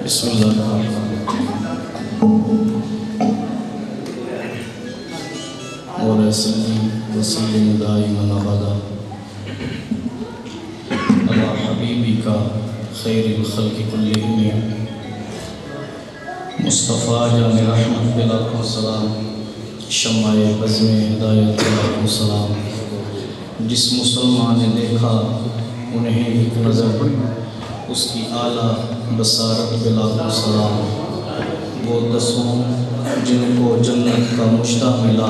بسم اللہ الرحمن الرحیم مولا صلی وسلم دائما ابدا علی حبیبک خیر الخلق کلہم مصطفیٰ جان رحمت بلاکھ السلام شمع بزم ہدایت بلاکھ السلام جس مسلمان نے دیکھا انہیں ایک نظر اس کی اعلیٰ بصارت بلاکھ السلام وہ دسوں جن کو جنت کا مشتہ ملا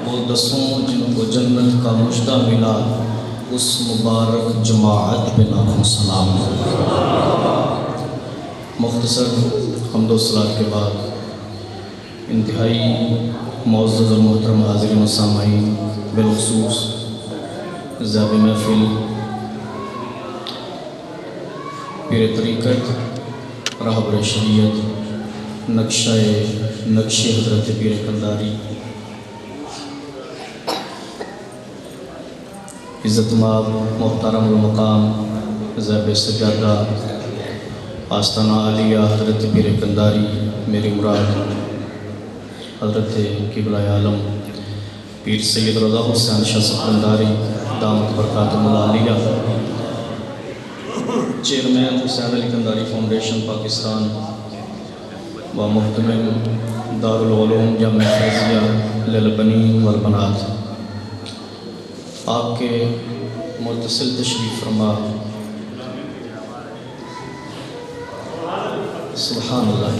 وہ دسوں جن کو جنت کا مشتہ ملا اس مبارک جماعت بلاکھ السلام۔ مختصر حمد و صلات کے بعد انتہائی معزز اور محترم حاضرین و سامعین، بالخصوص ذاب محفل پیر طریقت راہبر شریعت نقش حضرت پیر قنداری، عزت مآب محترم المقام ذاب سجادہ آستانہ عالیہ حضرت پیر قنداری، میری مراد حضرت قبلہ عالم پیر سید رضا حسین شاہ صاحب قنداری دامت برکاتہ العالیہ، چیئرمین حسین علی قنداری فاؤنڈیشن پاکستان و محتمل دارالعلوم جامعہ فیضیہ للبنین والبنات، آپ کے متصل تشریف فرما سبحان اللہ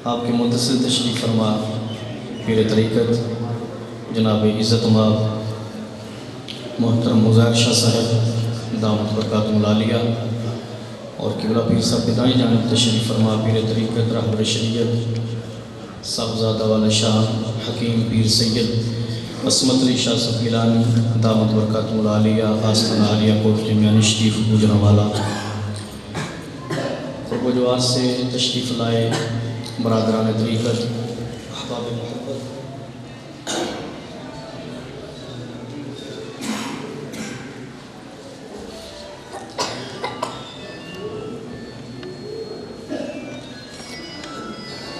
آپ کے متصل تشریف فرما پیر طریقت جناب عزت مآب محترم مظاہر شاہ صاحب دامت برکاتہ العالیہ اور قبلہ پیر صاحب کی دائیں جانب تشریف فرما پیر طریقت راہبر شریعت صاحبزادہ والا شاہ حکیم پیر سید عصمت علی شاہ صاحب گیلانی دامت برکاتہ العالیہ آستانہ عالیہ کوٹ میانی شریف گوجرانوالا، قرب و جوار سے تشریف لائے برادران طریقت، احباب محبت،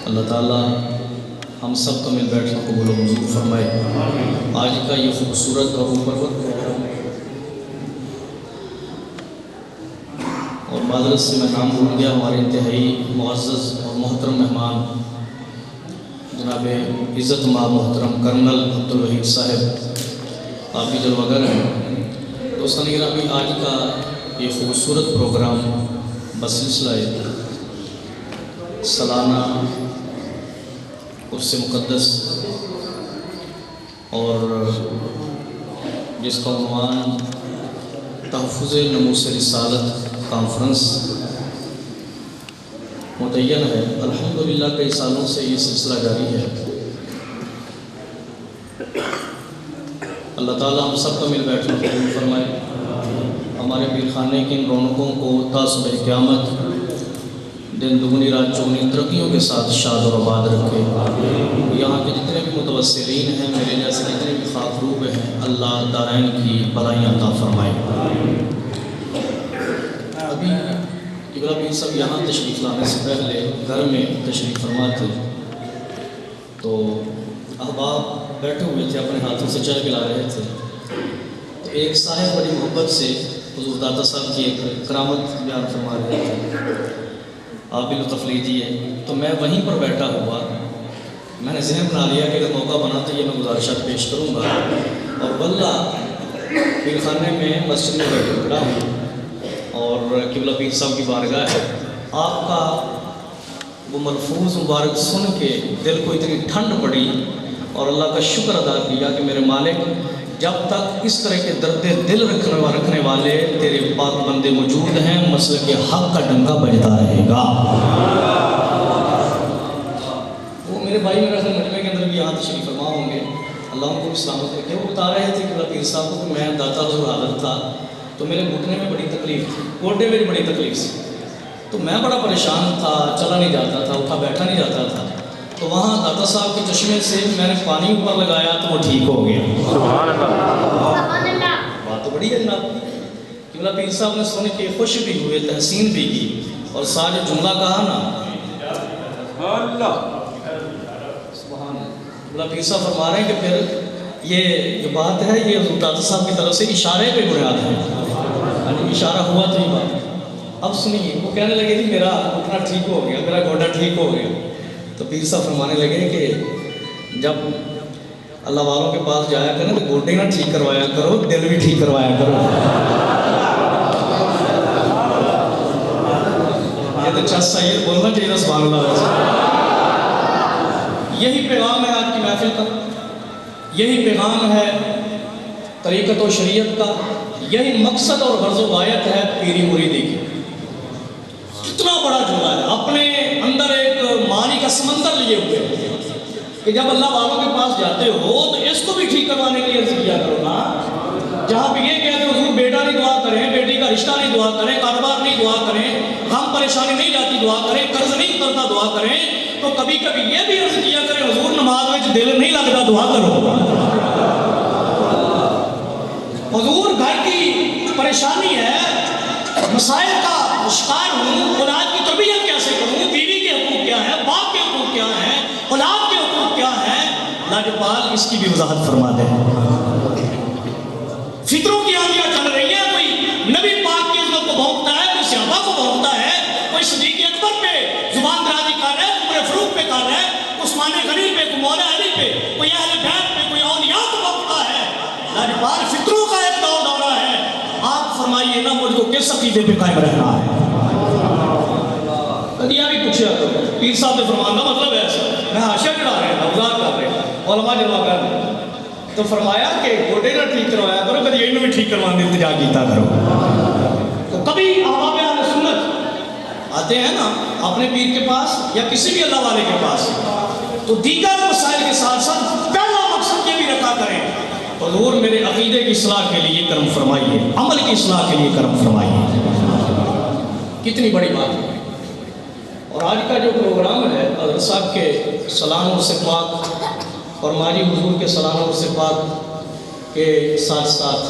اللہ تعالیٰ ہم سب کو مل بیٹھنا قبول و منظور فرمائے۔ آج کا یہ خوبصورت اور پرور پروگرام اور معذرت سے میں نام بھول گیا، ہمارے انتہائی معزز اور محترم مہمان جناب عزت مآب محترم کرنل عبدالوحید صاحب، آپ بھی جلوگر ہیں۔ دوستان گرامی، آج کا یہ خوبصورت پروگرام بسلسلہ سالانہ عرس مقدس اور جس کا عنوان تحفظ ناموس رسالت کانفرنس متعین ہے۔ الحمدللہ کئی سالوں سے یہ سلسلہ جاری ہے۔ اللہ تعالیٰ ہم سب کو مل بیٹھنا قبول فرمائے، ہمارے پیر خانے کی ان رونقوں کو تا صبح قیامت دن دگنی رات چگنی ترقیوں کے ساتھ شاد اور آباد رکھے۔ یہاں کے جتنے بھی متوسلین ہیں، میرے جیسے جتنے بھی خاکروب ہیں، اللہ دارین کی بلائیں عطا فرمائے۔ ابھی قبلہ پیر صاحب یہاں تشریف لانے سے پہلے گھر میں تشریف فرما تھے، تو احباب بیٹھے ہوئے تھے، اپنے ہاتھوں سے چائے پلا رہے تھے، تو ایک صاحب بڑی محبت سے حضور داتا صاحب کی ایک کرامت بیان فرما رہے تھے، آپ بھی لطف لیجیے۔ تو میں وہیں پر بیٹھا ہوا، میں نے ذہن بنا لیا کہ اگر موقع بنا تو یہ میں گزارشات پیش کروں گا، اور واللہ پیر خانے میں مسجد میں بیٹھے کھڑا ہوں اور قبلہ پیر صاحب کی بارگاہ ہے، آپ کا وہ ملفوظ مبارک سن کے دل کو اتنی ٹھنڈ پڑی اور اللہ کا شکر ادا کیا کہ میرے مالک، جب تک اس طرح کے درد دل رکھنے والے تیرے پاک بندے موجود ہیں، مسلک حق کا ڈنگا بجتا رہے گا۔ وہ میرے بھائی میرے مجمع کے اندر بھی یہاں تشریف فرما ہوں گے، اللہ ان کو بھی سلامت رکھے۔ وہ بتا رہے تھے کہ پیر صاحب کو کہ میں داتا حضور حاضر تھا تو میرے گھٹنے میں بڑی تکلیف تھی، گوڈے میں بڑی تکلیف تھی، تو میں بڑا پریشان تھا، چلا نہیں جاتا تھا، اٹھا بیٹھا نہیں جاتا تھا، تو وہاں داتا صاحب کے چشمے سے میں نے پانی اوپر لگایا تو وہ ٹھیک ہو گیا۔ سبحان اللہ، بات تو بڑی ہے جناب قبلہ پیر صاحب نے سن کے خوش بھی ہوئے، تحسین بھی کی، اور ساتھ جو جملہ کہا نا اللہ سبحان اللہ، قبلہ پیر صاحب فرما رہے ہیں کہ پھر یہ جو بات ہے یہ حضور داتا صاحب کی طرف سے اشارے پہ بنیاد ہے، یعنی اشارہ ہوا تو یہ بات۔ اب سنیے، وہ کہنے لگے کہ میرا گھٹنا ٹھیک ہو گیا، میرا گوڈا ٹھیک ہو گیا، تو پیر صاحب فرمانے لگے کہ جب اللہ والوں کے پاس جایا کریں تو گوڈے نہ ٹھیک کروایا کرو، دل بھی ٹھیک کروایا کرو۔ یہ تو چس سید بولنا چاہیے سبحان اللہ۔ یہی پیغام ہے آج کی محفل کا، یہی پیغام ہے طریقت و شریعت کا، یہی مقصد اور غرض و غایت ہے پیری مریدی کی۔ کتنا بڑا جملہ ہے، اپنے اندر ایک معنی کا سمندر لیے ہوئے کہ جب اللہ والوں کے پاس جاتے ہو تو اس کو بھی ٹھیک کروانے کے لیے عرض کیا کرو نا۔ جہاں پہ یہ کہتے ہو حضور بیٹا نہیں دعا کریں، بیٹی کا رشتہ نہیں دعا کریں، کاروبار نہیں دعا کریں، غم پریشانی نہیں جاتی دعا کریں، قرض نہیں اترتا دعا کریں، تو کبھی کبھی یہ بھی عرض کیا کریں حضور نماز میں دل نہیں لگتا دعا کرو۔ حضور گھر کی پریشانی ہے، مسائل کا شکار ہوں، اولاد کی تربیت کیسے کروں، بیوی کے حقوق کیا ہیں، باپ کے حقوق کیا ہیں، اولاد کے حقوق کیا ہیں، لاجپال اس کی بھی وضاحت فرما دیں۔ فطروں کی آندیاں چل رہی ہیں، کوئی نبی پاک کی عظمت کو بھونکتا ہے، کوئی صحابہ کو بھونکتا ہے، کوئی صدیق اکبر پہ زبان درازی کر رہا ہے، عمر فاروق پہ کر رہا ہے، عثمان غنی پہ، کوئی مولا علی پہ، کوئی اہل بیت پہ، کوئی اولیاء کو بھونکتا ہے۔ لاجپال فطروں کا ایک دورہ ہے، آپ فرمائیے نا مجھ کو کس عقیدے پہ قائم رہنا ہے؟ کدیا بھی پوچھا پیر صاحب نے فرمانا مطلب ہے ایسا، میں حاشیہ چڑھا رہے ہیں، اوزار کر رہے ہیں، علماء جمع کر رہے ہیں، تو فرمایا کہ گوڈے نہ ٹھیک کروایا کرو، کبھی یہ بھی ٹھیک کروانے التجا کیتا کرو۔ تو کبھی احباب اہل سنت آتے ہیں نا اپنے پیر کے پاس یا کسی بھی اللہ والے کے پاس، تو دیگر مسائل کے ساتھ ساتھ پہلا مقصد یہ بھی رکھا کریں حضور میرے عقیدے کی اصلاح کے لیے کرم فرمائیے، عمل کی اصلاح کے لیے کرم فرمائیے۔ کتنی بڑی بات ہے۔ اور آج کا جو پروگرام ہے حضرت صاحب کے سلام و صفات اور ماجی حضور کے سلام و صفات کے ساتھ ساتھ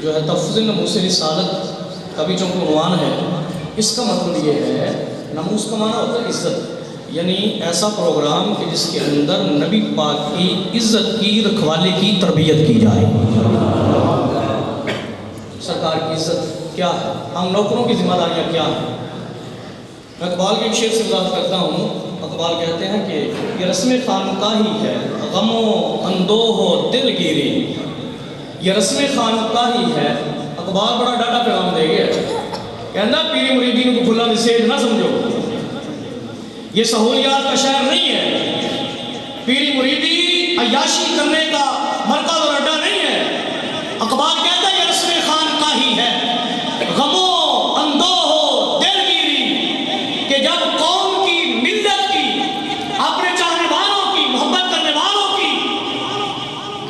جو ہے تفضیل نموس رسالت کا بھی جو عنوان ہے، اس کا مطلب یہ ہے، نموس کا معنی ہوتا ہے عزت، یعنی ایسا پروگرام کہ جس کے اندر نبی پاک کی عزت کی رکھوالی کی تربیت کی جائے۔ سرکار کی عزت کیا ہے، ہم نوکروں کی ذمہ داریاں کیا ہیں۔ میں اقبال کے ایک شعر سے وضاحت کرتا ہوں۔ اقبال کہتے ہیں کہ یہ رسم خانقاہی ہے، غم و اندوہ و دل گیری، یہ رسم خانقاہی ہے۔ اقبال بڑا ڈاٹا پیغام دے گیا، کہنا پیری مریدین کو کھلا نسیج نہ سمجھو، یہ سہولیات کا شہر نہیں ہے، پیری مریدی عیاشی کرنے کا مرکز اور اڈا نہیں ہے۔ اقبال کہتا ہے یہ رسم خانقاہی ہے، غم و اندوہ و دل گیری، کہ جب قوم کی، ملت کی، اپنے چاہنے والوں کی، محبت کرنے والوں کی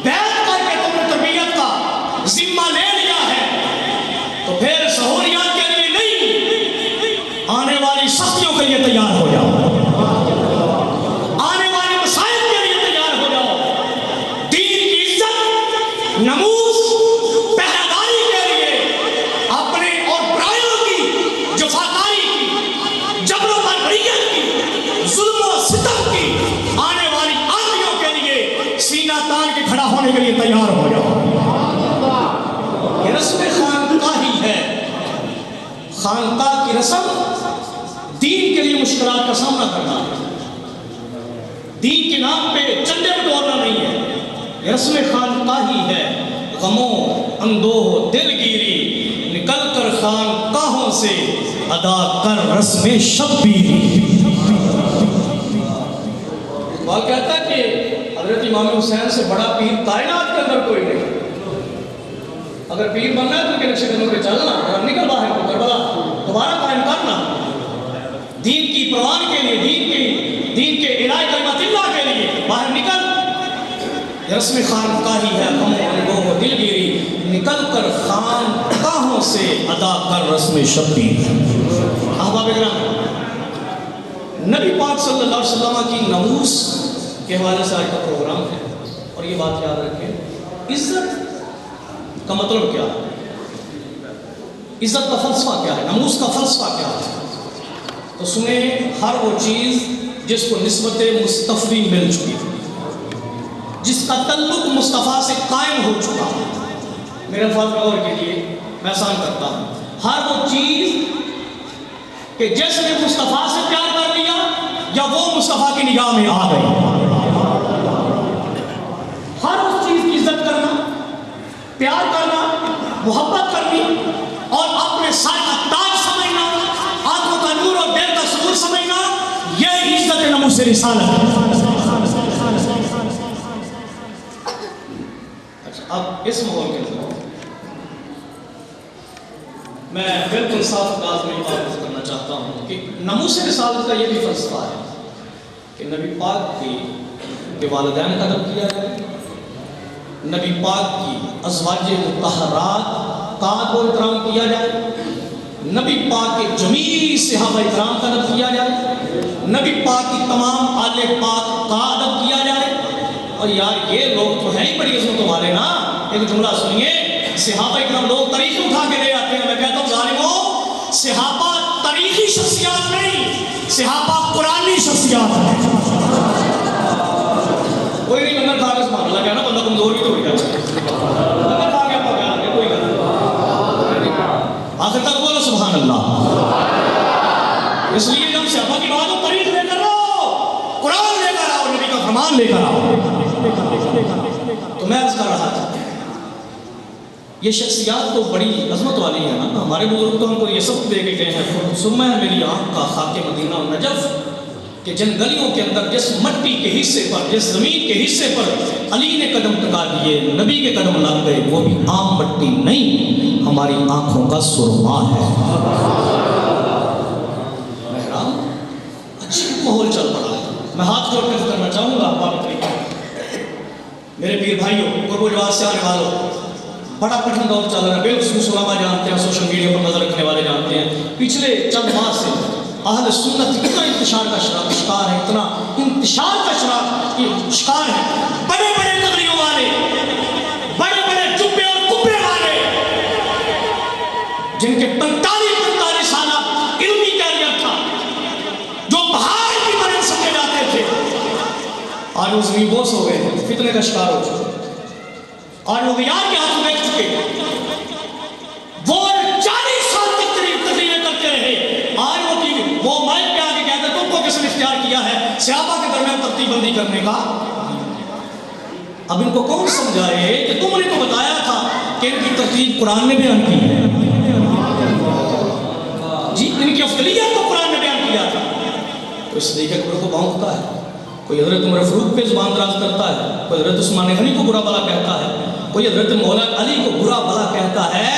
بیعت کر کے تم نے تربیت کا ذمہ لے لیا ہے، تو پھر سہولیات کے لیے نہیں، آنے والی سختیوں کے لیے تیار ہو جاؤ، آنے والی مسائل کے لیے تیار ہو جاؤ، دین کی عزت، نموس، پہراداری کے لیے، اپنے اور برائیوں کی، جفاکاری کی، جبر و بربریت کی، ظلم و ستم کی، آنے والی آندیوں کے لیے سینہ تان کے کھڑا ہونے کے لیے تیار ہو جاؤ۔ یہ رسم خانقاہی ہے۔ خانقاہ کی رسم دین کے لیے مشکلات کا سامنا کرنا ہے، دین کے نام پہ چندے بٹورنا نہیں ہے۔ یہ رسم خانقاہی ہے، غم و اندوہ و دل گیری، نکل کر خانقاہوں سے ادا کر رسم شبیری۔ اقبال کہتا ہے کہ حضرت امام حسین سے بڑا پیر کائنات کے اندر کوئی نہیں۔ اگر پیر بننا ہے تو کہ نقشے قدم پہ چلنا، اگر نکل باہر کو کربلا دوبارہ قائم کرنا، دین کی پروان کے لیے، دین کے الہی کلمت اللہ کے لیے باہر نکل۔ یہ رسم خانقاہی ہے، غم و اندوہ و دل گیری، نکل کر خانقاہوں سے ادا کر رسم شبیر۔ احباب کرام، نبی پاک صلی اللہ علیہ وسلم کی نموس کے حوالے سے آج کا پروگرام ہے، اور یہ بات یاد رکھیں، عزت کا مطلب کیا ہے؟ عزت کا فلسفہ کیا ہے؟ ناموس کا فلسفہ کیا ہے؟ تو سنیں، ہر وہ چیز جس کو نسبت مصطفی مل چکی ہے، جس کا تعلق مصطفیٰ سے قائم ہو چکا ہے، میرے الفاظ غور کے لیے میں آسان کرتا ہوں، ہر وہ چیز کہ جس نے مصطفیٰ سے پیار کر لیا یا وہ مصطفیٰ کی نگاہ میں آ گئی، ہر اس چیز کی عزت کرنا، پیار کرنا، محبت کرنی اور اپنے سر کا تاج سمجھنا، آنکھوں کا نور اور دل کا سرور سمجھنا، یہ عزت ناموس رسالت ہے۔ اچھا، اب اس ماحول کے اندر میں بالکل صاف انداز میں یہ بات کرنا چاہتا ہوں کہ ناموس رسالت کا یہ بھی فلسفہ ہے کہ نبی پاک کے والدین کا ادب کیا جائے، نبی پاک کی ازواج مطہرات کا ادب و احترام کیا جائے، نبی پاک کے جمیع صحابہ اکرام کا ادب کیا جائے، نبی پاک کی تمام آل پاک کا ادب کیا جائے۔ اور یار یہ لوگ تو ہیں ہی بڑی عظمتوں والے نا، ایک جملہ سنیے، صحابہ اکرام لوگ تاریخ اٹھا کے لے آتے ہیں، میں کہتا ہوں ظالموں، صحابہ تاریخی شخصیات نہیں، صحابہ قرآنی شخصیات ہیں۔ کوئی نہیں لنگر کھا کے سبحان اللہ کہنا، بندہ کمزور بھی تو ہو گیا، لنگر کھا کے پکا کے کوئی گل آخر تک بولو سبحان اللہ۔ اس لیے جب صحابہ کی بات ہو تاریخ لے کر آؤ، قرآن لے کر آؤ، نبی کا فرمان لے کر آؤ۔ تو میں عرض کر رہا تھا یہ شخصیات تو بڑی عظمت والی ہیں نا، ہمارے بزرگ تو ہم کو یہ سب دے کے گئے ہیں، سرمہ ہے میری آنکھ کا خاک مدینہ و نجف، کہ جن گلیوں کے اندر جس مٹی کے حصے پر، جس زمین کے حصے پر علی نے قدم ٹکا دیے، نبی کے قدم لگ گئے، وہ بھی عام مٹی نہیں، ہماری آنکھوں کا سرما ہے۔ محرام اچھی ماحول چل پڑا ہے، میں ہاتھ جوڑ کر کرنا چاہوں گا آپ میرے پیر بھائیوں، قرب و جواز سے آنے والوں، بڑا کٹھن دور چل رہا ہے، بالخصوص علماء جانتے ہیں، سوشل میڈیا پر نظر رکھنے والے جانتے ہیں، پچھلے چند ماہ سے اہل سنت اتنا انتشار کا شکار ہے، اتنا انتشار کا شکار ہے، بڑے بڑے نظریوں والے، بڑے بڑے چپے اور کپے والے، جن کے 45 سالہ علمی کیریئر تھا، جو پہاڑ کی طرح سمجھے جاتے تھے، آج وہ زمین بوس ہو گئے، فتنے کا شکار ہو چکے، اور وہ غیار کے ہاتھ بیٹھ چکے، وہ 40 سال تک تقریریں کرتے رہے، آج وہ مائک پہ آگے کہتے تم کو کس نے اختیار کیا ہے صحابہ کے درمیان ترتیب بندی کرنے کا؟ اب ان کو کون سمجھائے کہ تم نے تو بتایا تھا کہ ان کی ترتیب قرآن نے بیان کی ہے، جی ان کی افضلیت کو قرآن نے بیان کیا تھا، تو اس طریقے کو بھونکتا ہے، کوئی حضرت عمر فاروق پہ زبان دراز کرتا ہے، کوئی حضرت عثمان غنی کو برا بھلا کہتا ہے، کوئی حضرت مولا علی کو برا بھلا کہتا ہے۔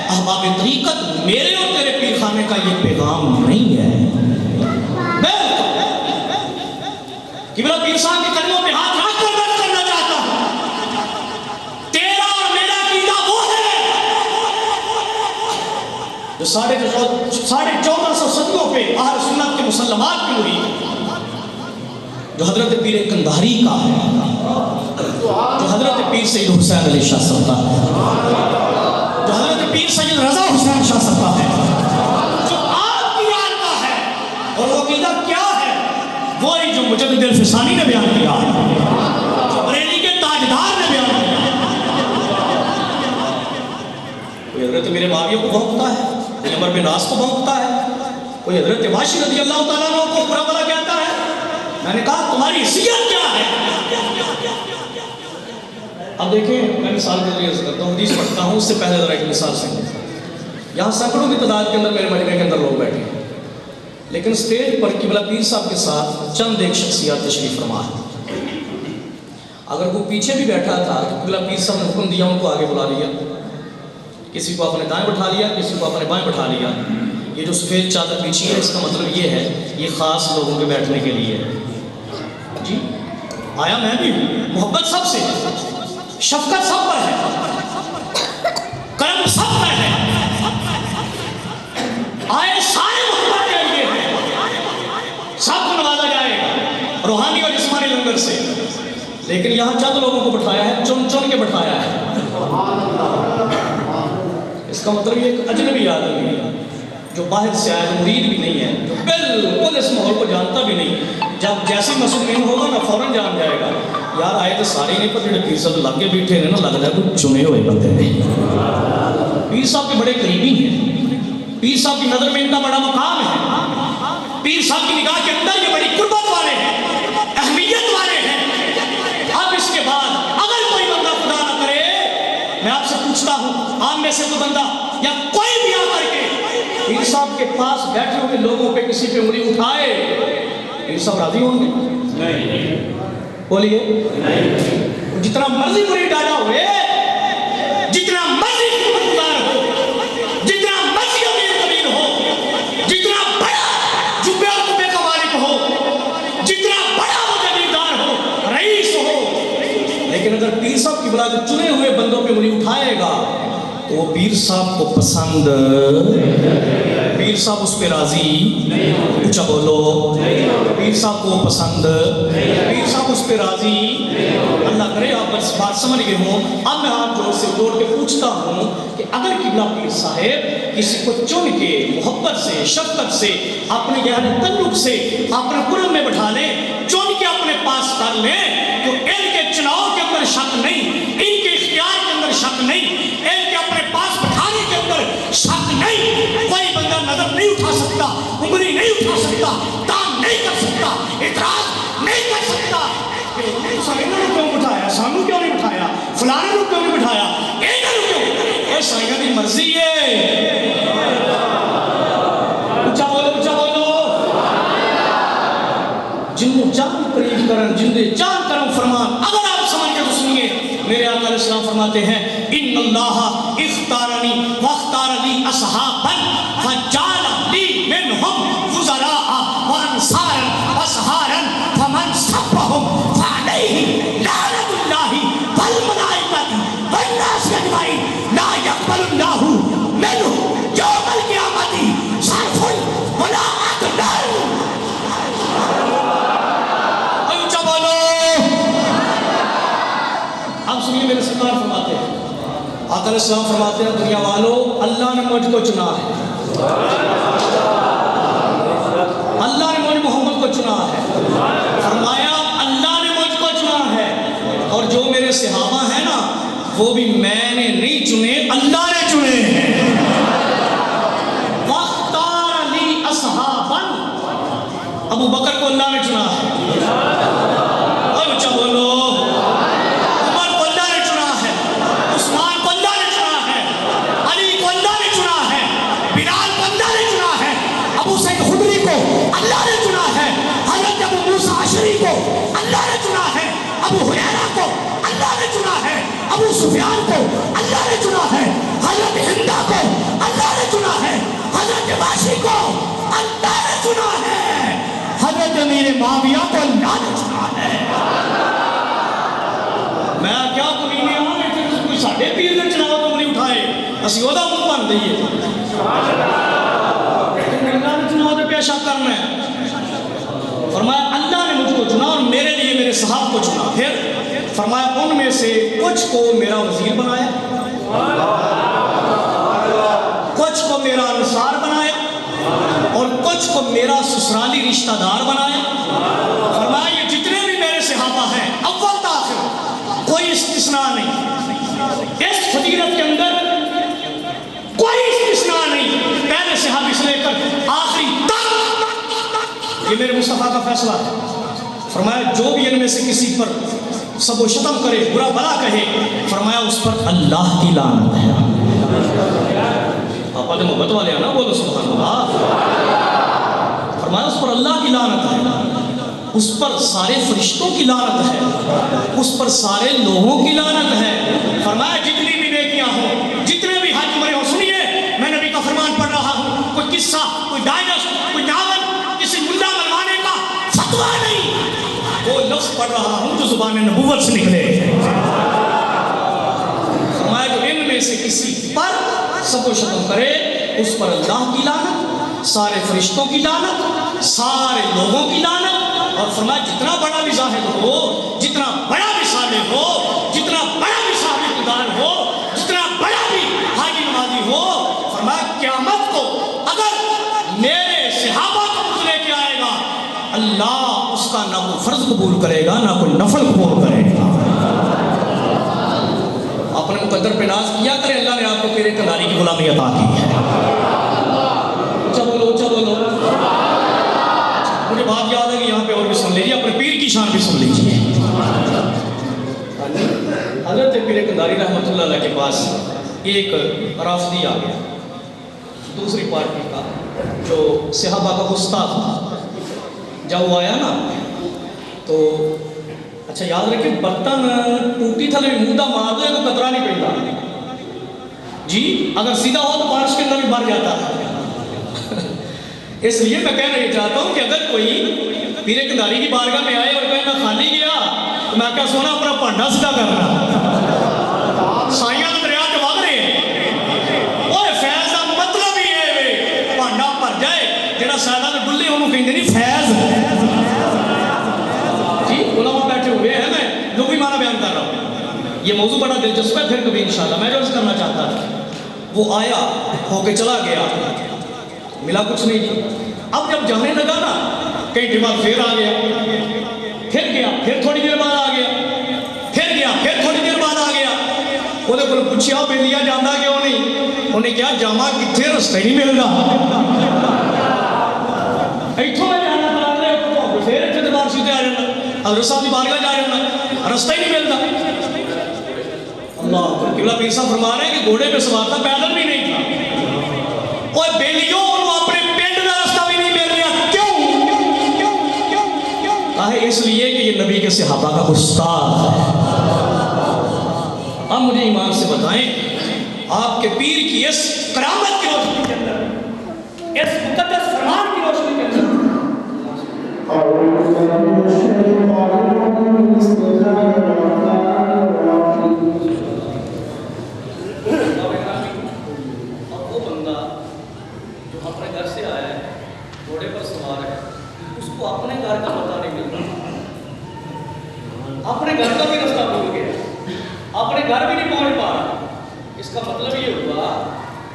احباب طریقت، میرے اور تیرے پیر خانے کا یہ پیغام نہیں ہے۔ قبلہ پیر صاحب کے قدموں پہ ہاتھ رکھ کر بات کرنا چاہتا ہوں، تیرا اور میرا عقیدہ وہ ہے جو 1450 صدیوں پہ اہل سنت کے مسلمات کی ہوئی، جو حضرت پیر کندہاری کا ہے، جو حضرت پیر سید حسین علی شاہ صاحب کا ہے، جو حضرت پیر سید رضا حسین شاہ صاحب کا ہے، جو آپ کی یاد کا ہے، اور وہ عقیدہ کیا ہے؟ وہی جو مجدد الفسانی نے بیان کیا ہے، جو بریلی کے تاجدار نے بیان کیا ہے۔ کوئی حضرت میرے معاویہ کو بھونکتا ہے، کوئی عمر بن عاص کو بھونکتا ہے، کوئی حضرت واشی رضی اللہ تعالیٰ عنہ کو برا بھلا کہتا ہے۔ میں نے کہا تمہاری حیثیت کیا ہے؟ اب دیکھیں، میں مثال کے ذریعے کرتا ہوں، حدیث پڑھتا ہوں، اس سے پہلے ذرا ایک مثال سے یہاں سینکڑوں کی تعداد کے اندر میرے مجمع کے اندر لوگ بیٹھے ہیں، لیکن سٹیج پر قبلہ پیر صاحب کے ساتھ چند ایک شخصیات تشریف فرما ہے۔ اگر کوئی پیچھے بھی بیٹھا تھا تو قبلہ پیر صاحب نے حکم دیا ان کو آگے بلا لیا، کسی کو اپنے دائیں بٹھا لیا، کسی کو اپنے بائیں بٹھا لیا۔ یہ جو سفید چادر پیچھے ہے، اس کا مطلب یہ ہے یہ خاص لوگوں کے بیٹھنے کے لیے ہے۔ جی آیا میں بھی ہوں، محبت سب سے، شفقت سب پر ہے، کرم سب پر ہے، آئے سارے محبت کے لیے ہے، سب کو نوازا جائے گا روحانی اور جسمانی لنگر سے، لیکن یہاں چند لوگوں کو بٹھایا ہے، چن چن کے بٹھایا ہے۔ اس کا مطلب یہ ایک اجنبی آدمی ہے جو باہر سے آیا مرید بھی نہیں ہے، جو بالکل اس ماحول کو جانتا بھی نہیں، جب جیسے مسلمان ہوگا نا فوراً جان جائے گا یار آئے تو سارے نہیں پر جڑے پیر صاحب لگے بیٹھے ہیں نا لگتا ہے کوئی چنے ہوئے بندے نے، پیر صاحب کے بڑے قریبی ہیں، پیر صاحب کی نظر میں ان کا بڑا مقام ہے، پیر صاحب کی نگاہ کے اندر یہ بڑی قربت والے ہیں، اہمیت والے ہیں۔ اب اس کے بعد اگر کوئی بندہ خدا نہ کرے، میں آپ سے پوچھتا ہوں آپ میں سے کوئی بندہ یا کوئی بھی آ کر کے پیر صاحب کے پاس بیٹھے ہوئے لوگوں پہ کسی پہ انگلی اٹھائے، پیر صاحب راضی ہوں گے؟ نہیں، بولیے نہیں۔ جتنا مرضی مرید ڈالا ہوئے، جتنا مرضی خدمتگار ہو، جتنا مرضی امیر کبیر ہو، جتنا بڑا جبے اور کبے کا مالک ہو، جتنا بڑا وہ جگیردار ہو، رئیس ہو، لیکن اگر پیر صاحب کی بلا چنے ہوئے بندوں پہ انگلی اٹھائے گا تو وہ پیر صاحب کو پسند، پیر صاحب اس پہ راضی، اونچا بولو، پیر صاحب کو پسند، پیر صاحب اس پہ راضی، اللہ کرے آپ بس بات سمجھ گئے ہوں۔ اب میں ہاتھ جوڑ کے پوچھتا ہوں کہ اگر قبلہ پیر صاحب کسی کو چن کے محبت سے شفقت سے اپنے گہرے تعلق سے اپنے قرب میں بٹھا لیں، چن کے اپنے پاس کر لیں، تو ان کے چناؤ کے اندر شک نہیں، ان کے اختیار کے اندر شک نہیں، ان کے اپنے پاس بٹھانے کے اندر شک نہیں، کوئی بندہ نظر نہیں اٹھا سکتا، انگلی نہیں اٹھا سکتا، دان نہیں کر سکتا، اعتراض نہیں کر سکتا کہ سائنہ نے کیوں بٹھایا، سانو کیوں نہیں بٹھایا، فلانے نے کیوں نہیں بٹھایا، ایڈر کیوں، اے سائنہ دی مرضی ہے۔ اچھا بولو، جنہوں جان قریب کرن، جنہیں جان کرم فرمان، اگر آپ سمجھ کے تو سنیے، میرے آقا علیہ السلام فرماتے ہیں ان اللہ اختارنی واختار لی اصحابا فجعل لی منہم وزراء وانصارا وسہارا فمن سبهم فعلیہ لعنت اللہ والملائکۃ والناس اجمعین لا یقبل اللہ منہ یوم القیامۃ صرف ولا عدل۔ اب سنیے میرے سرکار فرماتے ہیں، آقا علیہ السلام فرماتے ہیں دنیا والوں اللہ نے مجھ کو چنا ہے، اللہ نے مجھ محمد کو چنا ہے، فرمایا اللہ نے مجھ کو چنا ہے، اور جو میرے صحابہ ہیں نا وہ بھی میں نے نہیں چنے، اللہ نے چنے ہیں۔ واختار لی اصحابا، ابو بکر کو اللہ نے چنا ہے، اور اچھا بولو، اللہ نے چنا ہے، حضرت ابو موسیٰ عشری کو اللہ نے چنا ہے، ابو ہریرہ کو اللہ نے چنا ہے، ابو سفیان کو اللہ نے چنا ہے، حضرت ہندہ کو اللہ نے چنا ہے، حضرت باشی کو اللہ نے چنا ہے، حضرت امیر معاویہ کو اللہ نے چنا ہے۔ میں کیا کمینے ہوں لیکن کوئی ساڑھے پیر نے چناؤ تو نہیں اٹھائے، اسی عہدہ منہ بن دئیے، اللہ نے چنا ہوتے پیشہ کرنا ہے۔ فرمایا اللہ نے مجھ کو چنا اور میرے لیے میرے صحاب کو چنا، پھر فرمایا ان میں سے کچھ کو میرا وزیر بنایا، کچھ کو میرا انصار بنایا، اور کچھ کو میرا سسرالی رشتہ دار بنایا۔ فرمایا یہ جتنے بھی میرے صحابہ ہیں اول تاخر کوئی استثناء نہیں، اس فضیلت کے اندر کوئی استثناء نہیں، پہلے صحابی سے لے کر آخری تک یہ میرے مصطفیٰ کا فیصلہ ہے۔ فرمایا جو بھی ان میں سے کسی پر سب و شتم کرے، برا بلا کہے، فرمایا اس پر اللہ کی لعنت ہے۔ آپ آدھے محبت والے ہیں نا، بولو سبحان اللہ۔ فرمایا اس پر اللہ کی لعنت ہے، اس پر سارے فرشتوں کی لعنت ہے، اس پر سارے لوگوں کی لعنت ہے۔ فرمایا جتنی بھی نیکیاں ہوں، جتنے بھی حج مرے ہوں، سنیے میں نبی کا فرمان پڑھ رہا ہوں، کوئی قصہ، کوئی ڈائنس، کوئی ناول، کسی ملا منوانے کا فتویٰ نہیں، وہ لفظ پڑھ رہا ہوں جو زبان نبوت سے نکلے۔ فرمایا جو ان میں سے کسی پر سب و شتم کرے اس پر اللہ کی لعنت، سارے فرشتوں کی لعنت، سارے لوگوں کی لعنت، اور فرمایا جتنا بڑا بھی زاہد ہو، جتنا بڑا بھی صالح ہو، جتنا بڑا بھی صاحب اقتدار ہو، جتنا بڑا بھی حاجی نمازی ہو، اللہ اس کا نہ کوئی فرض قبول کرے گا نہ کوئی نفل قبول کرے گا۔ اپنے مقدر پہ ناز کیا کرے، اللہ نے آپ کو پیر کنداری کی غلامی عطا کی ہے۔ اچھا بولو، اچھا بولو۔ مجھے بات یاد ہے کہ یہاں پہ اور بھی سن لیجیے، اپنے پیر کی شان بھی سن لیجیے۔ حضرت پیر کنداری رحمۃ اللہ علیہ کے پاس ایک رافضی آ گیا، دوسری پارٹی کا، جو صحابہ کا استاد تھا۔ جب وہ آیا نا تو اچھا یاد رکھیں، برتن ٹوٹی تھلے مودہ مار دے تو قطرہ نہیں پڑتا جی، اگر سیدھا ہو تو بارش کے اندر بھی بھر جاتا ہے۔ اس لیے میں کہنا یہ چاہتا ہوں کہ اگر کوئی پیر کنداری کی بارگاہ میں آئے اور کہے میں خالی گیا تو میں کیا سونا اپنا پانڈا سیدھا کرنا، سائیاں دریا جو وگ رہے ہیں۔ اوہ فیض کا مطلب ہی ہے پانڈا بھر جائے، جڑا سیدہ میں ڈلے انہوں کہیں نہیں فیض جی۔ علماء بیٹھے ہوئے ہیں، میں لغوی معنی بیان کر رہا ہوں، یہ موضوع بڑا دلچسپ ہے، پھر کبھی انشاءاللہ میں جو عرض کرنا چاہتا تھا۔ وہ آیا ہو کے چلا گیا، ملا کچھ نہیں جی۔ اب جب جانے لگا نا کئی بعد پھر آ گیا، پھر گیا، پھر تھوڑی دیر بعد آ گیا، پھر گیا، پھر تھوڑی دیر بعد آ گیا۔ وہ دے کو پوچھیا بے لیا جاندہ کیوں نہیں؟ انہیں کیا جامع کتھے رستے نہیں مل رہا، ایتھوں میں جانا پڑا رہے، پھر اتنے دبار سیدھے آ جانا، حضرت صاحب کی بارگاہ جا جانا، رستہ ہی نہیں ملتا۔ اللہ قبلہ پیر صاحب فرما رہے ہیں کہ گھوڑے پہ سوار تھا، پیدل بھی نہیں تھا۔ اوہ بیلیوں انہوں اپنے پنڈ کا رستہ بھی نہیں مل رہا، کیوں؟ کہا اس لیے کہ یہ نبی کے صحابہ کا استاد ہے۔ اب مجھے ایمان سے بتائیں، آپ کے پیر کی اس کرامت کی روشنی کے اندر، اس مقدس فرمان کی روشنی کے اندر وہ بندہ جو اپنے گھر سے آیا ہے، گھوڑے پر سوار ہے، اس کو اپنے گھر کا پتہ نہیں ملتا، اپنے گھر کا بھی رستہ بھول گیا، اپنے گھر بھی نہیں پہنچ پا رہا۔ اس کا مطلب یہ ہوا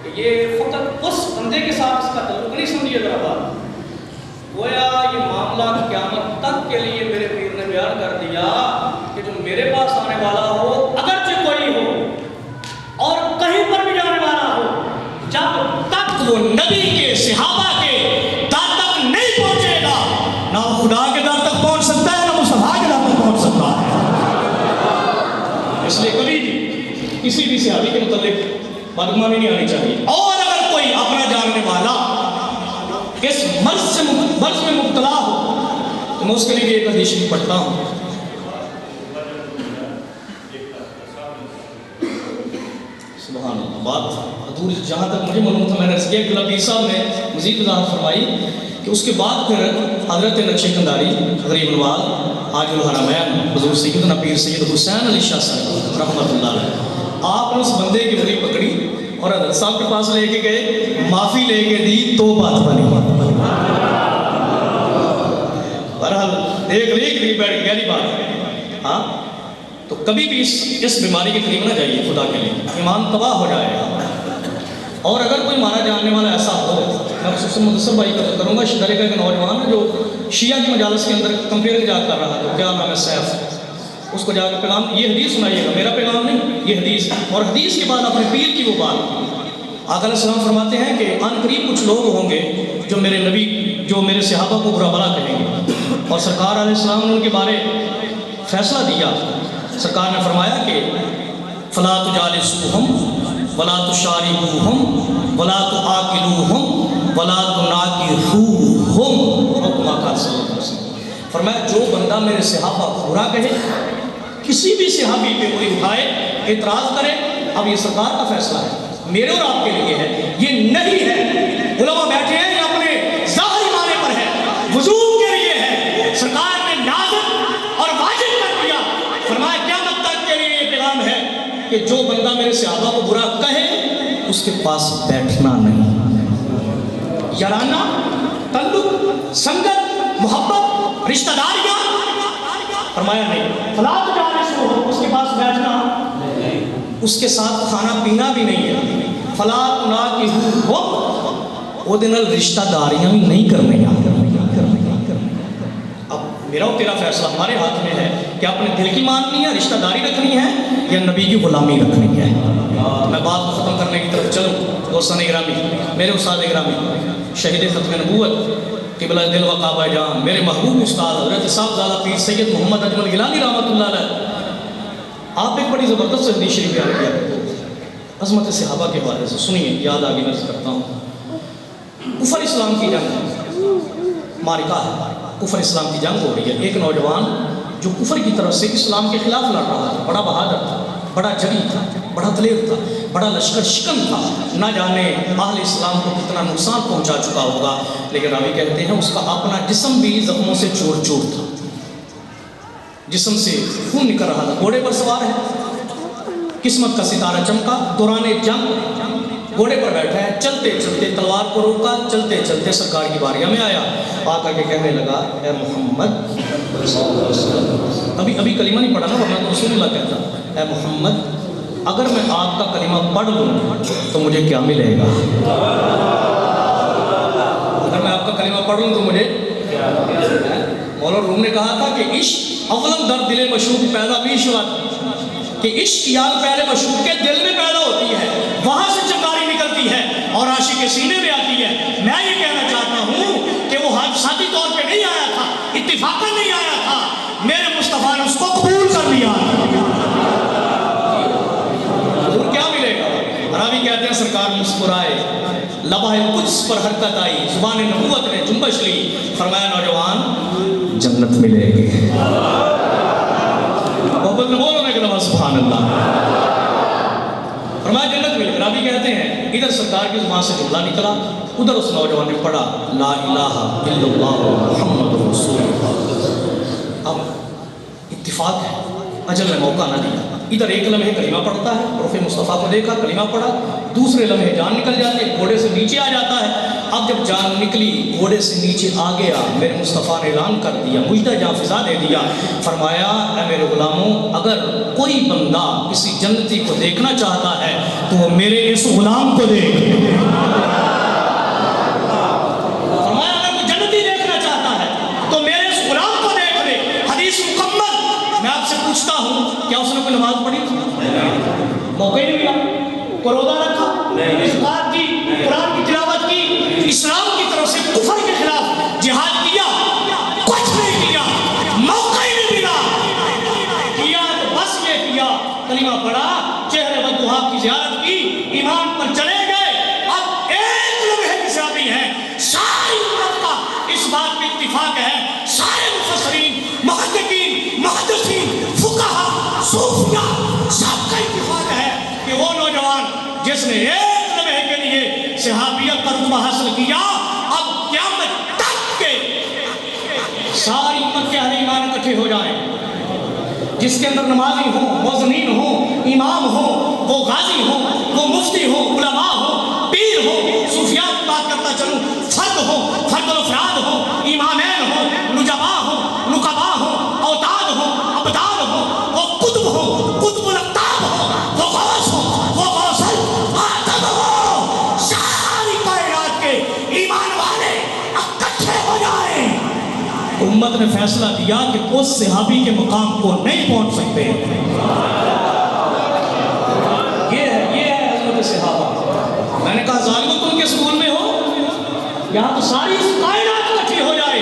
کہ یہ فقط اس بندے کے ساتھ اس کا تعلق نہیں، سمجھیے ذرا بات، گویا یہ معاملہ قیامت تک کے لیے میرے پیر نے بیان کر دیا کہ جو میرے پاس آنے والا ہو، اگرچہ کوئی ہو اور کہیں پر بھی جانے والا ہو، جب تک وہ نبی کے صحابہ کے در تک نہیں پہنچے گا، نہ خدا کے در تک پہنچ سکتا ہے، نہ مصطفیٰ کے در تک پہنچ سکتا ہے۔ اس لیے کبھی بھی کسی بھی صحابی کے متعلق بدگمانی نہیں آنی چاہیے۔ اور اگر کوئی اپنا جاننے والا اس مرض میں مبتلا ہو تو میں اس کے لیے بھی ایک حدیث شریف پڑھتا ہوں۔ سبحان اللہ، بات ادھوری جہاں تک مجھے معلوم تھا میں نے کیا کہ پیر صاحب نے مزید وضاحت فرمائی کہ اس کے بعد پھر حضرت نقش قنداری غریب نواز حاج الحرمین حضور سیدنا پیر سید حسین علی شاہ صاحب رحمۃ اللہ علیہ، آپ نے اس بندے کی ولی پکڑی اور حضرت صاحب کے پاس لے کے گئے، معافی لے کے دی تو بات بنی۔ بہرحال دیکھ لیے بیٹھ گہری بات ہے، ہاں تو کبھی بھی اس بیماری کے قریب نہ جائیے، خدا کے لیے ایمان تباہ ہو جائے گا۔ اور اگر کوئی ہمارا جاننے والا ایسا ہو، میں خصوصاً مدثر بھائی کا کروں گا، شدرے کا ایک نوجوان ہے جو شیعہ کی مجالس کے اندر کمپیئر جا کر رہا تھا، کیا نام ہے سیف، اس کو جا کے پیغام، یہ حدیث سنائیے گا، میرا پیغام نہیں، یہ حدیث، اور حدیث کے بعد اپنے پیر کی وہ بات۔ آقا علیہ السلام فرماتے ہیں کہ ان قریب کچھ لوگ ہوں گے جو میرے نبی، جو میرے صحابہ کو برا بھلا کہیں گے، اور سرکار علیہ السلام نے ان کے بارے فیصلہ دیا۔ سرکار نے فرمایا کہ فلا تجالسوہم ولا تشاربوہم ولا تآکلوہم ولا تناکحوہم، حکم آقا صلی اللہ علیہ وسلم۔ فرمایا جو بندہ میرے صحابہ کو برا کہے، کسی بھی صحابی پہ کوئی اٹھائے اعتراض کرے، اب یہ سرکار کا فیصلہ ہے، میرے اور آپ کے لیے ہے، یہ نہیں ہے علماء بیٹھے ہیں، یہ اپنے ظاہری معنی پر ہے، وجوب کے لیے ہے، سرکار نے لازم اور واجب کر دیا۔ فرمایا قیامت تک کے لیے یہ پیغام ہے کہ جو بندہ میرے صحابہ کو برا کہے اس کے پاس بیٹھنا نہیں، یارانہ تعلق، سنگت، محبت، رشتہ داریاں، فرمایا نہیں، فلا تجالسوہم، اس کے پاس بیٹھنا، اس کے ساتھ کھانا پینا بھی نہیں ہے، فلا تناکحوہم، وہ دن رشتہ داریاں بھی نہیں کرنے، میرا اور تیرا فیصلہ ہمارے ہاتھ میں ہے کہ اپنے دل کی ماننی ہے، رشتہ داری رکھنی ہے یا نبی کی غلامی رکھنی ہے۔ میں بات کو ختم کرنے کی طرف چلوں۔ دوستان گرامی، میرے استاد گرامی، شہید ختم نبوت، قبلہ دل و کعبہ جان، میرے محبوب استاد حضرت صاحبزادہ پیر سید محمد اجمل گیلانی رحمۃ اللہ علیہ، آپ ایک بڑی زبردست حدیث شریف بیان کیا عظمت صحابہ کے حوالے سے، سنیے، یاد آگے میں کرتا ہوں۔ کفر اسلام کی جنگ معرکہ ہے، کفر اسلام کی جنگ ہو رہی ہے۔ ایک نوجوان جو کفر کی طرف سے اسلام کے خلاف لڑ رہا تھا، بڑا بہادر تھا، بڑا جری تھا، بڑا دلیر تھا، بڑا لشکر شکن تھا، نہ جانے اہل اسلام کو کتنا نقصان پہنچا چکا ہوگا، لیکن راوی کہتے ہیں اس کا اپنا جسم بھی زخموں سے چور چور تھا، جسم سے خون نکل رہا تھا، گھوڑے پر سوار ہے، قسمت کا ستارہ چمکا، دوران جنگ گھوڑے پر بیٹھا ہے، چلتے چلتے تلوار کو روکا، چلتے چلتے سرکار کی بارگاہ میں آیا، آ کر کے کہنے لگا اے محمد، ابھی کلمہ نہیں پڑھا نا، ورنہ تو رسول اللہ کہتا، اے محمد اگر میں آپ کا کلمہ پڑھ لوں تو مجھے کیا ملے گا؟ اگر میں آپ کا کلمہ پڑھ لوں تو مجھے مولا روم نے کہا تھا کہ عشق اولم در دل مشوق پیدا بھی شوات، کہ عشق یاد پہلے مشوق کے دل میں پیدا ہوتی ہے، وہاں سے چنگاری نکلتی ہے اور عاشق کے سینے میں آتی ہے۔ میں یہ کہنا چاہتا ہوں کہ وہ حادثاتی طور پہ نہیں آیا تھا، اتفاقاً نہیں آیا تھا، میرے مصطفیٰ نے اس کو قبول کر لیا۔ اور کیا ملے گا؟ راوی کہتے ہیں سرکار مسکرائے، لبہ قدس پر حرکت آئی، زبان نبوت نے جنبش لی، فرمایا نوجوان جنت ملے گی۔ محبت نے بولنے کے لبا سبحان اللہ، فرمایا جنت ملے گی۔ راوی کہتے ہیں ادھر سرکار کی زبان سے جملہ نکلا، ادھر اس نوجوان نے پڑھا لا الہ الا اللہ محمد رسول اللہ۔ اب اتفاق ہے، اجل نے موقع نہ دیا، ادھر ایک لمحے کلمہ پڑھتا ہے، رفع مصطفیٰ کو دیکھا، کلمہ پڑھا، دوسرے لمحے جان نکل جاتی ہے، گھوڑے سے نیچے آ جاتا ہے۔ اب جب جان نکلی، گھوڑے سے نیچے آ گیا، میرے مصطفیٰ نے اعلان کر دیا، مجدہ جاں فضا دے دیا، فرمایا اے میرے غلاموں، اگر کوئی بندہ کسی جنتی کو دیکھنا چاہتا ہے تو وہ میرے اس غلام کو دیکھ۔ فرمایا اگر کوئی جنتی دیکھنا چاہتا ہے تو میرے اس غلام کو دیکھ لے۔ حدیث مکمل۔ میں آپ سے پوچھتا ہوں کیا اس نے کوئی نماز پڑھی؟ موقع ہی نہیں ملا، کوئی روزہ رکھا، اذکار کی، قرآن کی تلاوت کی، اسلام کی طرف سے کفر کے خلاف جہاد کیا؟ کچھ نہیں کیا، موقع ہی نہیں ملا۔ کیا تو بس یہ کیا، کلمہ پڑھا، چہرے بددعا کی زیارت کی، ایمان پر چلے گئے۔ اب ایک لمحے کی شادی ہے، ساری امت کا اس بات پہ اتفاق ہے، سارے مفسرین، محققین، محدثین، فقہا، صوفیاء، سب کا اتفاق ہے کہ وہ نوجوان جس نے ایک لمحے کے لیے صحابیت کا رتبہ حاصل کیا، اب قیامت تک کے ساری امت کے اہل ایمان اکٹھے ہو جائیں، جس کے اندر نمازی ہوں، موذنین ہوں، امام ہوں، وہ غازی ہوں، وہ مفتی ہوں، علماء ہوں، پیر ہوں، صوفیاء کی بات کرتا چلوں، فرد ہوں، فرد الافراد ہوں، امامین ہوں، نجبا ہوں، نقبا ہوں، اوتاد ہوں، ابدال ہوں، وہ قطب ہوں، قطب الاقطاب ہوں، وہ غوث ہوں، وہ غوث العظم ہوں، ساری کائنات کے ایمان والے اکٹھے ہو جائیں۔ امت نے فیصلہ دیا کہ اس صحابی کے مقام کو نہیں پہنچ سکتے۔ یہ ہے حضرت صحابہ۔ میں نے کہا ظالمو تم کے سکول میں ہو، یہاں تو ساری کائنات اکٹھی ہو جائے،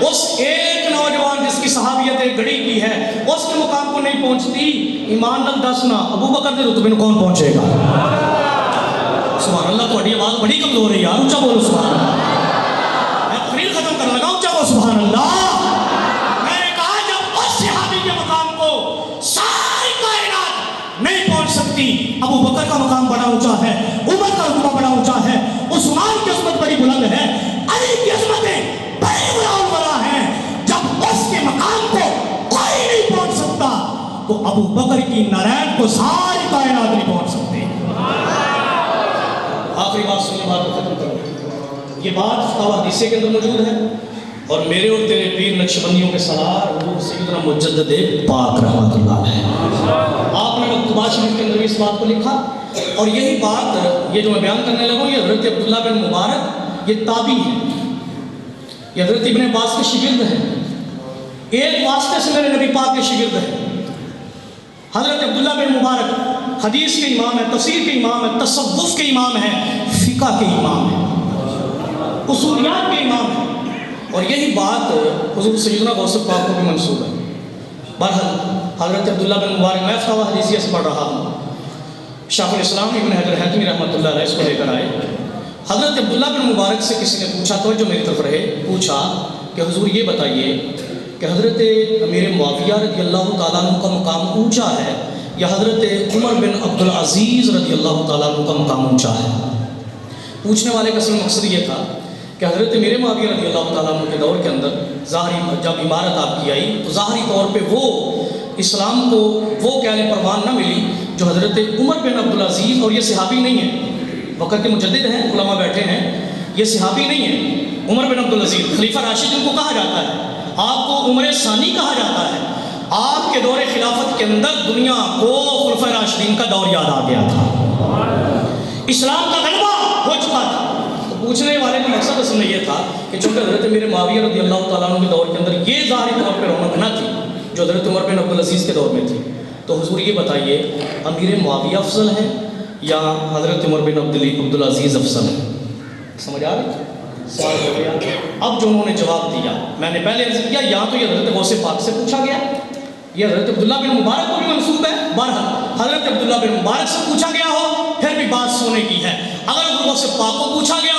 اس ایک نوجوان جس کی صحابیت گڑی کی ہے اس کے مقام کو نہیں پہنچتی، ایمان نال دسنا ابو بکر کے رتبے میں کون پہنچے گا؟ سبحان اللہ، تھوڑی آواز بڑی کمزور ہے یار، اونچا بولو سبحان اللہ۔ میں تقریر ختم کرنے لگا، اونچا بولو سبحان اللہ۔ میں نے کہا جب اس صحابی کے مقام کو ساری کائنات نہیں پہنچ سکتی، ابو بکر کا مقام بڑا اونچا ہے، عمر کا رتبہ بڑا اونچا ہے، عثمان کی عظمت بڑی بلند ہے، علی کی عظمتیں بڑی بلند ہیں، جب اس کے مقام کو کوئی نہیں پہنچ سکتا تو ابو بکر کی نارائن کو ساری کائنات نہیں پہنچ سکتی۔ آخری بات سنیے، بات کو ختم کرو۔ یہ بات فتاوی حدیثہ کے اندر موجود ہے، اور میرے اور تیرے پیر نقشبندیوں کے سالار حضور سیدنا مجدد پاک رحمۃ اللہ علیہ، آپ نے مکتوبات شریف کے اندر بھی اس بات کو لکھا، اور یہی بات یہ جو میں بیان کرنے لگا ہوں، یہ حضرت عبداللہ بن مبارک یہ تابعی ہے، یہ حضرت ابن عباس کے شاگرد ہیں، ایک واسطے سے میرے نبی پاک کے شاگرد ہیں، حضرت عبداللہ بن مبارک حدیث کے امام ہیں، تفسیر کے امام ہیں، تصوف کے امام ہیں، فقہ کے امام ہیں، اصولیات کے امام ہیں، اور یہی بات حضور سیدنا غوث پاک کو بھی منسوب ہے۔ بہرحال حضرت عبداللہ بن مبارک، میں فتاویٰ حدیثیہ سے پڑھ رہا ہوں، شیخ الاسلام ابن حجر حتمی رحمۃ اللہ علیہ اس کو لے کر آئے۔ حضرت عبداللہ بن مبارک سے کسی نے پوچھا، توجہ میری طرف رہے، پوچھا کہ حضور یہ بتائیے کہ حضرت امیر معاویہ رضی اللہ تعالیٰ عنہ کا مقام اونچا ہے یا حضرت عمر بن عبدالعزیز رضی اللہ تعالیٰ عنہ کا مقام اونچا ہے؟ پوچھنے والے کا اصل مقصد یہ تھا کہ حضرت امیر معاویہ رضی اللہ تعالیٰ عنہ کے دور کے اندر ظاہری جب عمارت آپ کی آئی تو ظاہری طور پہ وہ اسلام کو وہ کہنے پروان نہ ملی جو حضرت عمر بن عبدالعزیز، اور یہ صحابی نہیں ہے، وقت کے مجدد ہیں، علماء بیٹھے ہیں، یہ صحابی نہیں ہے، عمر بن عبدالعزیز خلیفہ راشد جن کو کہا جاتا ہے، آپ کو عمر ثانی کہا جاتا ہے۔ آپ کے دور خلافت کے اندر دنیا کو خلفۂ راشدین کا دور یاد آ گیا تھا، اسلام کا غلبہ ہو چکا تھا۔ تو پوچھنے والے کا مقصد اصل میں یہ تھا کہ چونکہ حضرت امیر معاویہ رضی اللہ تعالیٰ عنہ کے دور کے اندر یہ ظاہری طور پہ رونق نہ تھی جو حضرت عمر بن عبدالعزیز کے دور میں تھی، تو حضور یہ بتائیے امیر معاویہ افضل ہے یا حضرت عمر بن عبدالعزیز افضل ہے؟ سمجھ آ رہی؟ سوال ہو گیا۔ اب جو انہوں نے جواب دیا، میں نے پہلے عرض کیا یا تو یہ حضرت غوث پاک سے پوچھا گیا، یہ حضرت عبداللہ بن مبارک کو بھی منسوب ہے، بہرحال حضرت عبداللہ بن مبارک سے پوچھا گیا ہو پھر بھی بات سونے کی ہے، اگر غوث پاک کو پوچھا گیا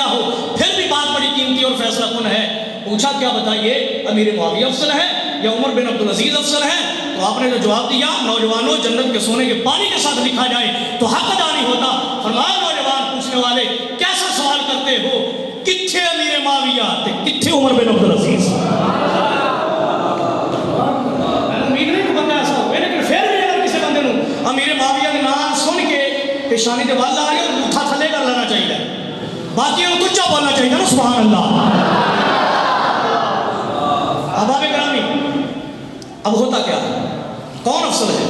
ہو پھر بھی بات بڑی قیمتی اور فیصلہ کن ہے۔ پوچھا کیا بتائیے امیر معاویہ افضل ہے یا عمر بن عبدالعزیز افضل ہے؟ تو آپ نے جو جواب دیا، نوجوانوں جنت کے سونے کے پانی کے ساتھ لکھا جائے تو حق ادا نہیں ہوتا۔ فرمایا نوجوان پوچھنے والے کیسا سوال کرتے ہو، کتھے امیر معاویہ تے کتھے عمر بن عبدالعزیز؟ امید نہیں کہ بندہ ایسا ہو، لیکن پھر بھی اگر کسی بندے نو امیر معاویہ کے نام سن کے پیشانی دے وال آ گیا اٹھا تھلے کر لینا چاہیے، باقی ان کچھ بولنا چاہیے نا، سبحان اللہ۔ احباب گرامی، اب ہوتا کیا ہے، کون افضل ہے؟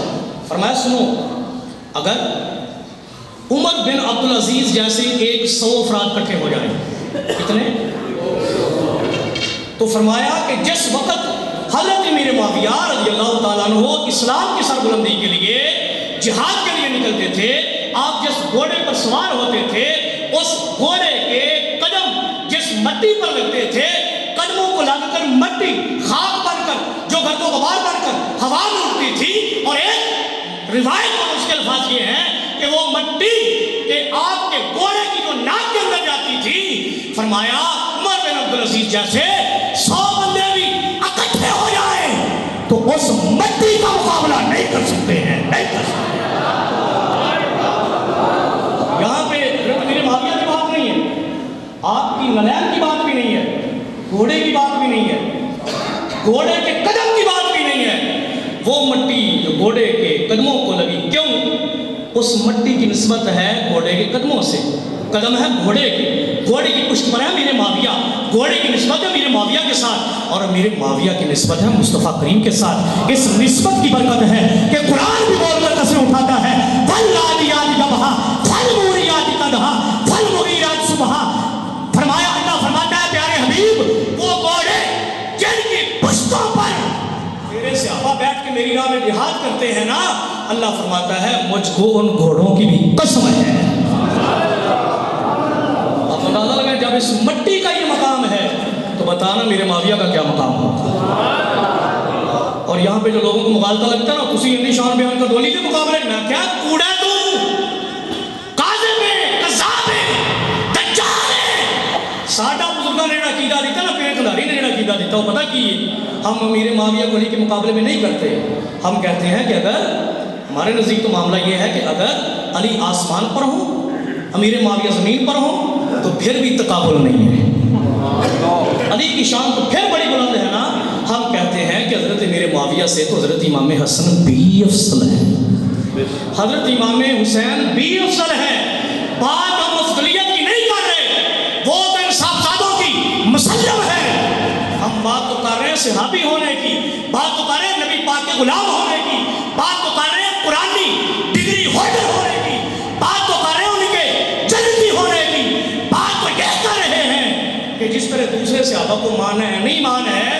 فرمایا سنو، اگر عمر بن عبدالعزیز جیسے 100 افراد کٹھے ہو جائیں، کتنے؟ تو فرمایا کہ جس وقت حضرت امیر معاویہ رضی اللہ تعالیٰ عنہ اسلام کی سربلندی کے لیے جہاد کے لیے نکلتے تھے، آپ جس گھوڑے پر سوار ہوتے تھے اس گھوڑے کے قدم جس مٹی پر لگتے تھے، قدموں کو لگ کر مٹی خاک بن کر جو گھر کو غبار بن کر ہوا میں اڑتی تھی، اور ایک روایت میں اس کے الفاظ یہ ہیں کہ وہ مٹی کہ آپ کے گھوڑے کی جو ناک کے اندر جاتی تھی، فرمایا عمر بن عبدالعزیز جیسے 100 بندے بھی اکٹھے ہو جائیں تو اس مٹی کا مقابلہ نہیں کر سکتے ہیں، نہیں کر سکتے۔ یہاں پہ امیر معاویہ کی بات نہیں ہے، آپ کی نلین کی بات بھی نہیں ہے، گھوڑے کی بات بھی نہیں ہے، گھوڑے کے قدم کی بات بھی نہیں ہے، وہ مٹی جو گھوڑے کے قدموں کو لگی، کیوں؟ اس مٹی کی نسبت ہے گھوڑے کے قدموں سے، قدم ہے گھوڑے کے، گھوڑے کی پشت پر ہے امیر معاویہ، گھوڑے کی نسبت ہے امیر معاویہ کے ساتھ، اور امیر معاویہ کی نسبت ہے مصطفیٰ کریم کے ساتھ۔ اس نسبت کی برکت ہے کہ قرآن بھی بول کر قسم اٹھاتا ہے، وَالْعَادِيَاتِ ضَبْحًا فَالْمُورِيَاتِ قَدْحًا فَالْمُغِيرَاتِ صُبْحًا۔ فرمایا اللہ فرماتا ہے پیارے حبیب، وہ گھوڑے جن کی پشتوں پر میرے صحابہ بیٹھ کے میری راہ میں جہاد کرتے ہیں نا، اللہ فرماتا ہے مجھ کو ان گھوڑوں کی بھی قسم ہے۔ اب اندازہ لگائیں جب اس مٹی کا یہ مقام ہے تو بتانا میرے معاویہ کا کیا مقام ہوگا۔ اور یہاں پہ جو لوگوں کو مغالطہ لگتا ہے نا، کسی اندھی شان بیان کا ڈولی کے مقابلے میں کیا کوڑا تو ساڈا بزرگاں نے عقیدہ دیتا نا، پیر کھلاری نے عقیدہ دیتا، وہ پتہ کی ہم امیر معاویہ کو علی کے مقابلے میں نہیں کرتے، ہم کہتے ہیں کہ اگر ہمارے نزدیک تو معاملہ یہ ہے کہ اگر علی آسمان پر ہو امیر معاویہ زمین پر ہو تو پھر بھی تقابل نہیں ہے، علی کی شان تو پھر بڑی بلند ہے نا۔ ہم کہتے ہیں کہ حضرت امیر معاویہ سے تو حضرت امام حسن بھی افضل ہے، حضرت امام حسین بھی افضل ہے۔ بات ہم افضلیت کی نہیں کر رہے، وہ تو انصاف زادوں کی مسلم ہے، ہم بات تو کر رہے ہیں صحابی ہونے کی، بات تو کر رہے ہیں نبی پاک کے غلام ہونے کی، بات تو کر رہے ہیں قرآنی ڈگری ہولڈر ہونے کی، بات تو کر رہے ہیں ان کے جنتی ہونے کی، بات تو یہ کر رہے ہیں کہ جس طرح دوسرے صحابہ کو مانا ہے نہیں مانا ہے،